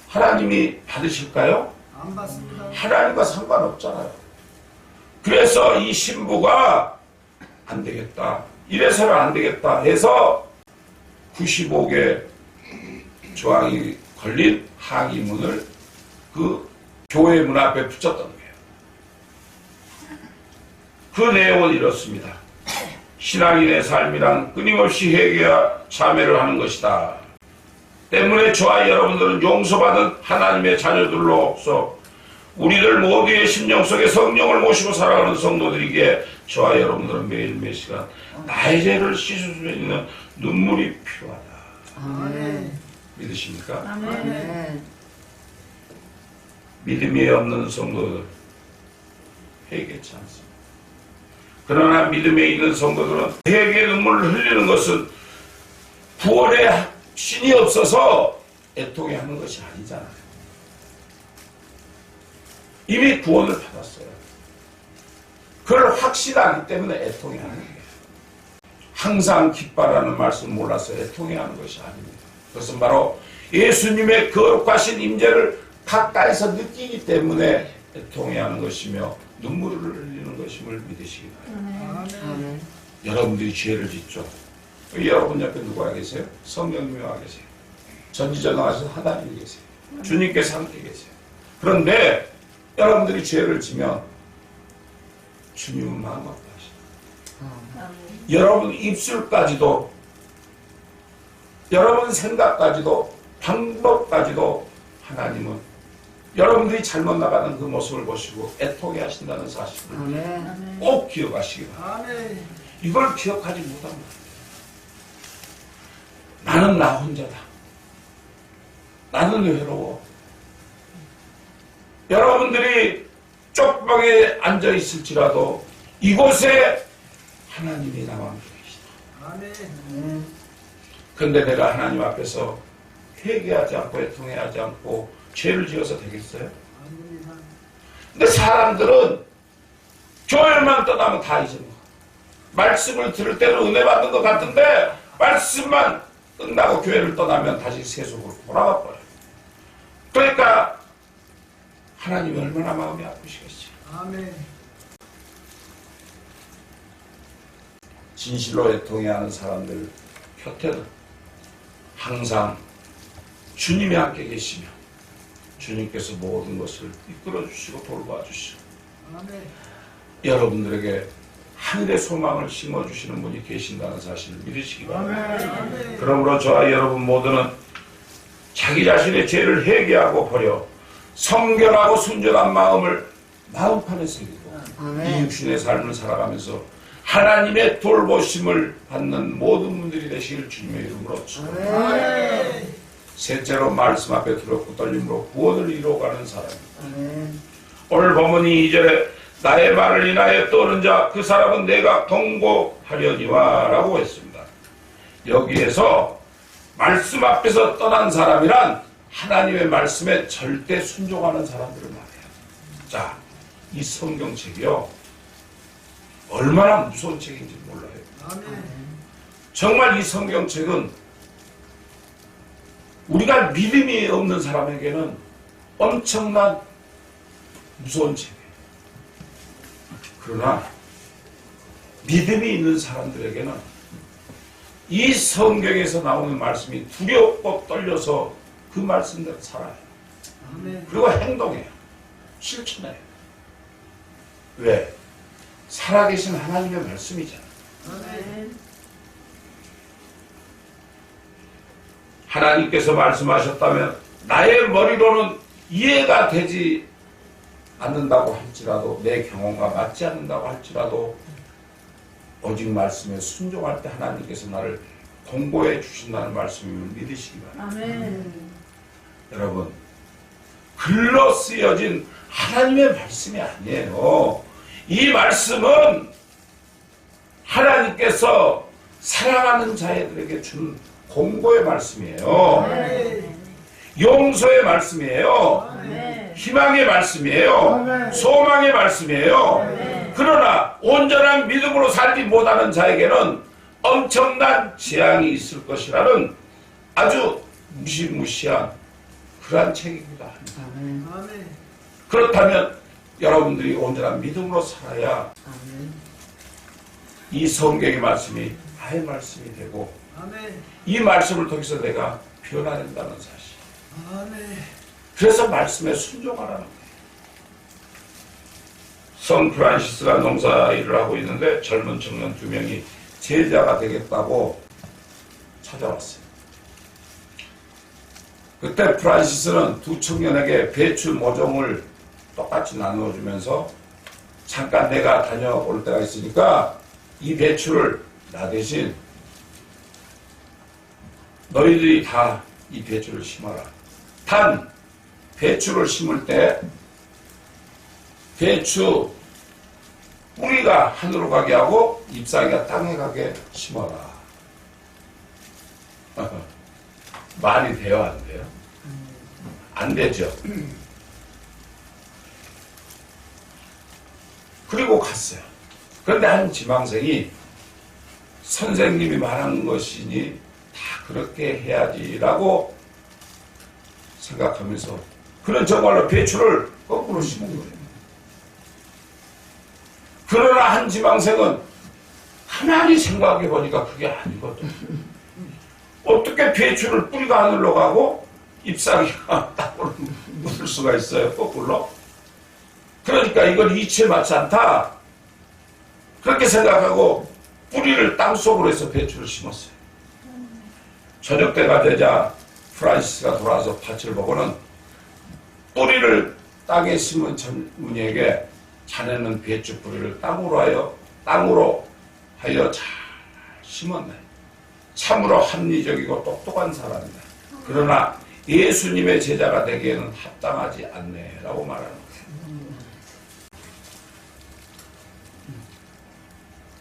하나님이 받으실까요? 안 받습니다. 하나님과 상관없잖아요. 그래서 이 신부가 안 되겠다. 이래서는 안 되겠다 해서 95개 조항이 걸린 항의문을 그 교회 문 앞에 붙였던 거예요. 그 내용은 이렇습니다. 신앙인의 삶이란 끊임없이 회개와 참회를 하는 것이다. 때문에 저와 여러분들은 용서받은 하나님의 자녀들로서 우리들 모두의 심령 속에 성령을 모시고 살아가는 성도들에게 저와 여러분들은 매일 몇 시간 나의 죄를 씻을 수 있는 눈물이 필요하다. 아멘. 믿으십니까? 아멘. 아멘. 믿음이 없는 성도들 회개치 않습니다. 그러나 믿음에 있는 성도들은 회개의 눈물을 흘리는 것은 구원의 신이 없어서 애통해 하는 것이 아니잖아요. 이미 구원을 받았어요. 그걸 확신하기 때문에 애통해 하는 거예요. 항상 기뻐하라는 말씀 몰라서 애통해 하는 것이 아닙니다. 그것은 바로 예수님의 거룩하신 임재를 가까이서 느끼기 때문에 애통해 하는 것이며 눈물을 흘리는 것임을 믿으시기 바랍니다. 아멘. 여러분들이 죄를 짓죠. 여러분 옆에 누가 계세요? 성령님이 와 계세요. 전지전능하신 하나님이 계세요. 주님께서 함께 계세요. 그런데 여러분들이 죄를 지면 주님은 마음 아파하시다. 여러분 입술까지도, 여러분 생각까지도, 방법까지도 하나님은 여러분들이 잘못 나가는 그 모습을 보시고 애통해 하신다는 사실을 아멘. 꼭 기억하시기 바랍니다. 이걸 기억하지 못합니다. 나는 나 혼자다. 나는 외로워. 여러분들이 쪽방에 앉아 있을지라도 이곳에 하나님이 나와 함께 계시다. 아멘. 근데 내가 하나님 앞에서 회개하지 않고 애통해하지 않고 죄를 지어서 되겠어요? 근데 사람들은 교회만 떠나면 다 잊은 거야. 말씀을 들을 때는 은혜 받는 것 같은데 말씀만 끝나고 교회를 떠나면 다시 세속으로 돌아가 버려요. 그러니까 하나님이 얼마나 마음이 아프시겠어요. 아멘. 진실로 애통해하는 사람들 곁에는 항상 주님이 함께 계시며 주님께서 모든 것을 이끌어 주시고 돌봐 주시고 아멘. 여러분들에게 하늘의 소망을 심어주시는 분이 계신다는 사실을 믿으시기 바랍니다. 아멘. 그러므로 저와 여러분 모두는 자기 자신의 죄를 회개하고 버려 성결하고 순전한 마음을 마음판에 새기고 이 아멘. 육신의 삶을 살아가면서 하나님의 돌보심을 받는 모든 분들이 되시길 주님의 이름으로 축원합니다. 아멘. 셋째로 말씀 앞에 두렵고 떨림으로 구원을 이루어가는 사람입니다. 아멘. 오늘 본문이 2절에 나의 말을 인하여 떠오른 자 그 사람은 내가 경고하려니와 라고 했습니다. 여기에서 말씀 앞에서 떠난 사람이란 하나님의 말씀에 절대 순종하는 사람들을 말해요. 자, 이 성경책이요 얼마나 무서운 책인지 몰라요. 아멘. 정말 이 성경책은 우리가 믿음이 없는 사람에게는 엄청난 무서운 책이에요. 그러나 믿음이 있는 사람들에게는 이 성경에서 나오는 말씀이 두렵고 떨려서 그 말씀대로 살아요. 아멘. 그리고 행동해요. 실천해요. 왜? 살아계신 하나님의 말씀이잖아요. 아멘. 하나님께서 말씀하셨다면 나의 머리로는 이해가 되지 않는다고 할지라도 내 경험과 맞지 않는다고 할지라도 오직 말씀에 순종할 때 하나님께서 나를 공고해 주신다는 말씀을 믿으시기 바랍니다. 아멘. 여러분 글로 쓰여진 하나님의 말씀이 아니에요. 이 말씀은 하나님께서 사랑하는 자들에게 준 공고의 말씀이에요. 아멘. 용서의 말씀이에요. 아멘. 희망의 말씀이에요. 소망의 말씀이에요. 그러나 온전한 믿음으로 살지 못하는 자에게는 엄청난 재앙이 있을 것이라는 아주 무시무시한 그러한 책입니다. 아멘. 아멘. 그렇다면 여러분들이 온전한 믿음으로 살아야 아멘. 이 성경의 말씀이 나의 말씀이 되고 아멘. 이 말씀을 통해서 내가 변화된다는 사실. 아멘. 그래서 말씀에 순종하라는 거예요. 성 프란시스가 농사 일을 하고 있는데 젊은 청년 2명이 제자가 되겠다고 찾아왔어요. 그때 프란시스는 두 청년에게 배추 모종을 똑같이 나누어주면서 잠깐 내가 다녀올 때가 있으니까 이 배추를 나 대신 너희들이 다 이 배추를 심어라. 단 배추를 심을 때 배추 뿌리가 하늘로 가게 하고 잎사귀가 땅에 가게 심어라. 말이 돼요, 안 돼요? 안 되죠. 그리고 갔어요. 그런데 한 지망생이 선생님이 말한 것이니 다 그렇게 해야지라고 생각하면서 그는 정말로 배추를 거꾸로 심은 거예요. 그러나 한 지망생은 가만히 생각해 보니까 그게 아니거든. 어떻게 배추를 뿌리가 하늘로 가고 잎사귀가 땅으로 묻을 수가 있어요, 거꾸로? 그러니까 이건 이치에 맞지 않다. 그렇게 생각하고 뿌리를 땅속으로 해서 배추를 심었어요. 저녁 때가 되자 프란시스가 돌아와서 밭을 보고는 뿌리를 땅에 심은 젊은이에게 자네는 배추 뿌리를 땅으로 하여 잘 심었네. 참으로 합리적이고 똑똑한 사람이다. 그러나 예수님의 제자가 되기에는 합당하지 않네 라고 말하는 거예요.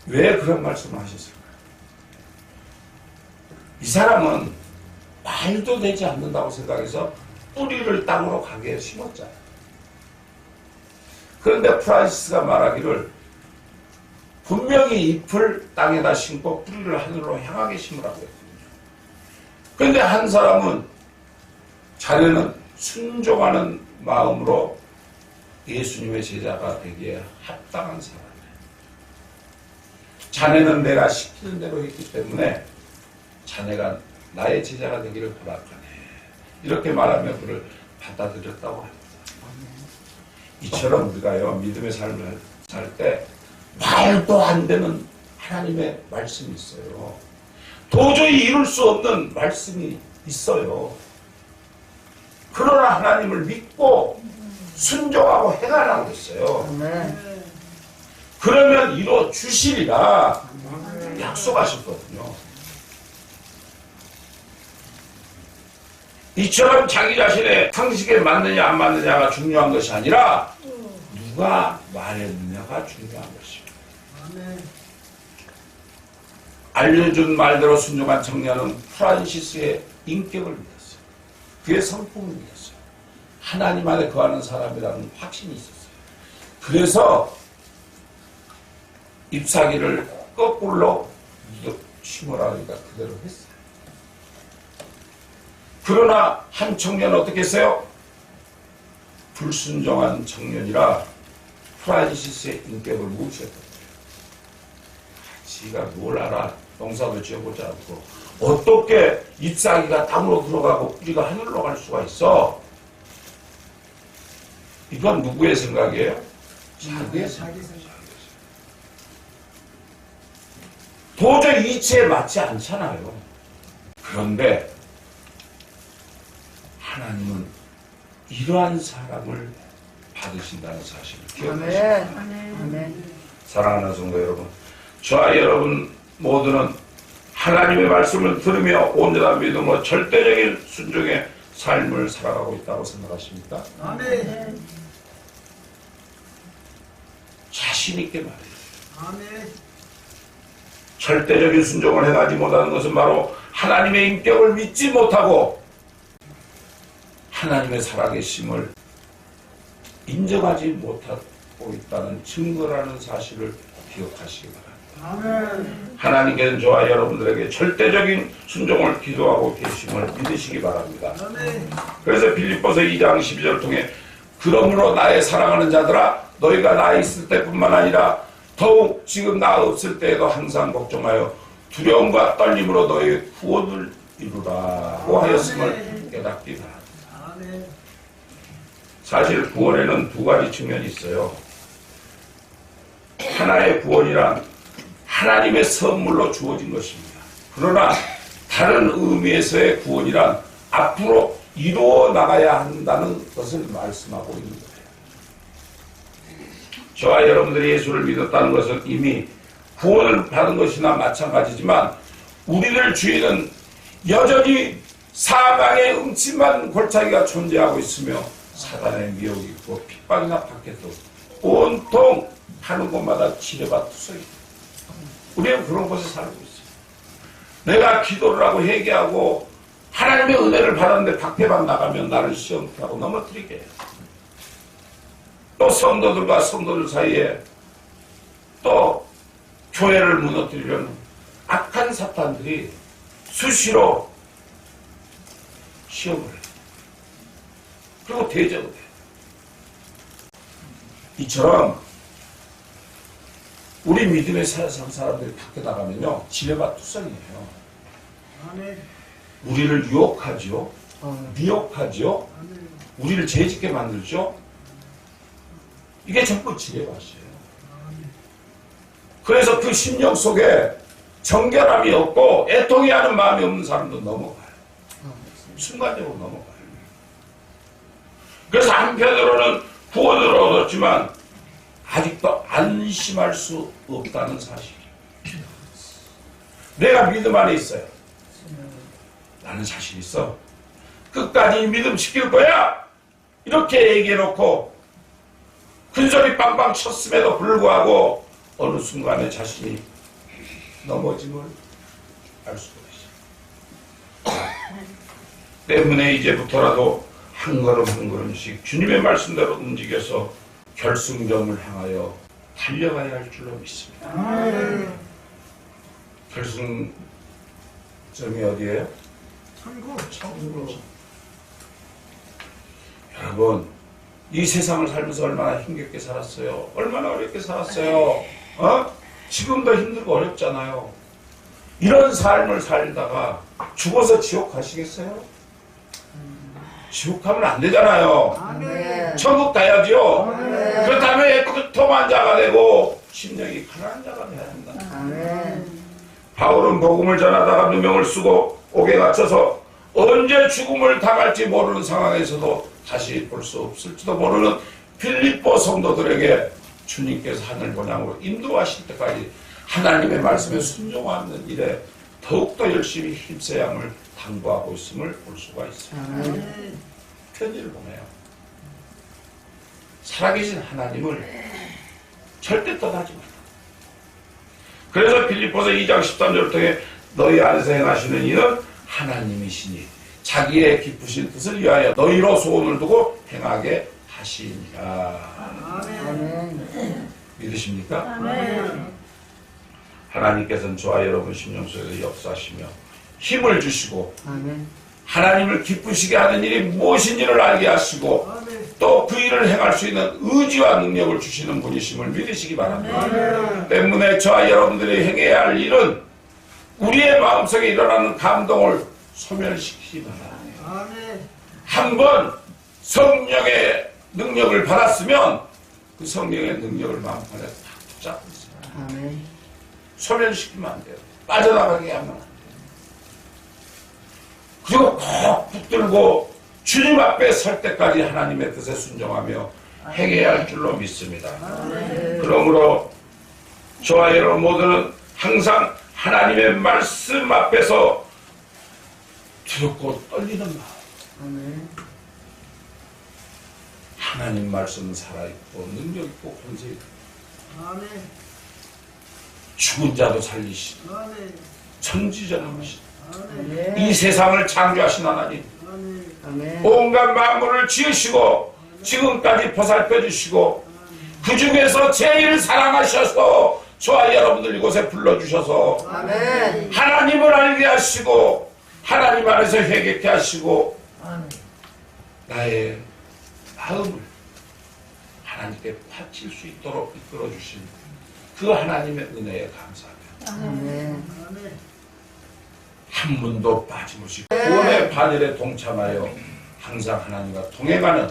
왜 그런 말씀을 하셨을까요? 이 사람은 말도 되지 않는다고 생각해서 뿌리를 땅으로 가게 심었잖아요. 그런데 프란시스가 말하기를 분명히 잎을 땅에다 심고 뿌리를 하늘로 향하게 심으라고 했거든요. 그런데 한 사람은 자네는 순종하는 마음으로 예수님의 제자가 되기에 합당한 사람이에요. 자네는 내가 시키는 대로 했기 때문에 자네가 나의 제자가 되기를 허락하네. 이렇게 말하며 그를 받아들였다고 합니다. 이처럼 우리가요, 믿음의 삶을 살 때 말도 안 되는 하나님의 말씀이 있어요. 도저히 이룰 수 없는 말씀이 있어요. 그러나 하나님을 믿고 순종하고 행하라고 했어요. 아멘. 그러면 이루어 주시리라 약속하셨거든요. 이처럼 자기 자신의 상식에 맞느냐 안 맞느냐가 중요한 것이 아니라 누가 말했느냐가 중요한 것입니다. 아멘. 알려준 말대로 순종한 청년은 프란시스의 인격을 믿었어요. 그의 성품을 믿었어요. 하나님 안에 거하는 사람이라는 확신이 있었어요. 그래서 잎사귀를 거꾸로 심으라 하니까 그대로 했어요. 그러나 한 청년은 어떻게 했어요? 불순종한 청년이라 프란시스의 인격을 무시했던 거예요. 지가 뭘 알아? 농사도 지어보지 않고 어떻게 잎사귀가 땅으로 들어가고 뿌리가 하늘로 갈 수가 있어? 이건 누구의 생각이에요? 자기의 생각이에요. 도저히 이치에 맞지 않잖아요. 그런데 하나님은 이러한 사람을 받으신다는 사실을 기억하십니다. 아멘. 사랑하는 성도 여러분, 저와 여러분 모두는 하나님의 말씀을 들으며 온전한 믿음으로 절대적인 순종의 삶을 살아가고 있다고 생각하십니까? 아멘. 자신 있게 말해요. 아멘. 절대적인 순종을 행하지 못하는 것은 바로 하나님의 인격을 믿지 못하고 하나님의 살아계심을 인정하지 못하고 있다는 증거라는 사실을 기억하시기 바랍니다. 아멘. 하나님께서는 저와 여러분들에게 절대적인 순종을 기도하고 계심을 믿으시기 바랍니다. 아멘. 그래서 빌립보서 2장 12절을 통해 그러므로 나의 사랑하는 자들아 너희가 나 있을 때뿐만 아니라 더욱 지금 나 없을 때에도 항상 걱정하여 두려움과 떨림으로 너희 구원을 이루라고 하였음을 깨닫기 바랍니다. 아멘. 사실 구원에는 두 가지 측면이 있어요. 하나의 구원이란 하나님의 선물로 주어진 것입니다. 그러나 다른 의미에서의 구원이란 앞으로 이루어 나가야 한다는 것을 말씀하고 있는 거예요. 저와 여러분들이 예수를 믿었다는 것은 이미 구원을 받은 것이나 마찬가지지만 우리들 주위는 여전히 사망의 음침한 골짜기가 존재하고 있으며 사단의 미혹이 있고 핍박이나 박해도 온통 하는 곳마다 지뢰밭 투성이. 우리는 그런 곳에 살고 있어요. 내가 기도를 하고 회개하고 하나님의 은혜를 받았는데 박해만 나가면 나를 시험케 하고 넘어뜨리게 해요. 또 성도들과 성도들 사이에 또 교회를 무너뜨리려는 악한 사탄들이 수시로 시험을 해요. 그리고 대적을 해요. 이처럼 우리 믿음의 세상 사람들이 밖에 나가면요 지뢰밭 투성이에요. 아멘. 우리를 유혹하죠. 미혹하죠. 아멘. 우리를 죄짓게 만들죠. 이게 전부 지뢰밭이에요. 그래서 그 심령 속에 정결함이 없고 애통해 하는 마음이 없는 사람도 넘어가요. 순간적으로 넘어가요. 그래서 한편으로는 구원을 얻었지만 아직도 안심할 수 없다는 사실. 내가 믿음 안에 있어요. 나는 자신 있어. 끝까지 이 믿음 지킬 거야. 이렇게 얘기해놓고 큰소리 빵빵 쳤음에도 불구하고 어느 순간에 자신이 넘어짐을 알 수가 있어요. 때문에 이제부터라도 한 걸음 한 걸음씩 주님의 말씀대로 움직여서 결승점을 향하여 달려가야 할 줄로 믿습니다. 결승점이 어디예요? 천국. 천국. 여러분, 이 세상을 살면서 얼마나 힘겹게 살았어요. 얼마나 어렵게 살았어요. 지금도 힘들고 어렵잖아요. 이런 삶을 살다가 죽어서 지옥 가시겠어요? 지옥 가면 안 되잖아요. 아멘. 천국 가야죠. 그렇다면 애틋한 자가 되고 심령이 가난한 자가 돼야 한다. 바울은 복음을 전하다가 누명을 쓰고 옥에 갇혀서 언제 죽음을 당할지 모르는 상황에서도 다시 볼 수 없을지도 모르는 필립보 성도들에게 주님께서 하늘 본향으로 인도하실 때까지 하나님의 말씀에 순종하는 일에 더욱더 열심히 힘써야 함을 당부하고 있음을 볼 수가 있어요. 편지를 보내요. 살아계신 하나님을 절대 떠나지 말라. 그래서 필립보서 2장 13절을 통해 너희 안에서 행하시는 이는 하나님이시니 자기의 깊으신 뜻을 위하여 너희로 소원을 두고 행하게 하시니라. 아멘. 믿으십니까? 아멘. 하나님께서는 저와 여러분 심령 속에서 역사하시며 힘을 주시고 하나님을 기쁘시게 하는 일이 무엇인지를 알게 하시고 아멘. 또 그 일을 행할 수 있는 의지와 능력을 주시는 분이심을 믿으시기 바랍니다. 때문에 저와 여러분들이 행해야 할 일은 우리의 마음속에 일어나는 감동을 소멸시키지 말아야 해요. 아멘. 한번 성령의 능력을 받았으면 그 성령의 능력을 마음판에 탁 붙잡고 있어요. 소멸시키면 안 돼요. 빠져나가게 하면 안 돼요. 그리고 꼭 붙들고 주님 앞에 설 때까지 하나님의 뜻에 순종하며 행해야 할 줄로 믿습니다. 그러므로 저와 여러분 모두는 항상 하나님의 말씀 앞에서 두렵고 떨리는 마음. 하나님 말씀은 살아있고 능력있고 권세있고 아멘. 죽은 자도 살리시고 아멘. 천지전능하신 아멘. 이 세상을 창조하신 하나님, 아멘. 온갖 만물을 지으시고 지금까지 보살펴 주시고 그 중에서 제일 사랑하셔서 저와 여러분들 이곳에 불러주셔서 하나님을 알게 하시고 하나님 안에서 회개케 하시고 나의 마음을 하나님께 바칠 수 있도록 이끌어 주신 그 하나님의 은혜에 감사합니다. 한 분도 빠짐없이 구원의 반열에 동참하여 항상 하나님과 동행하는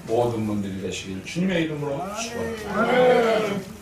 모든 분들이 되시길 주님의 이름으로 축원합니다.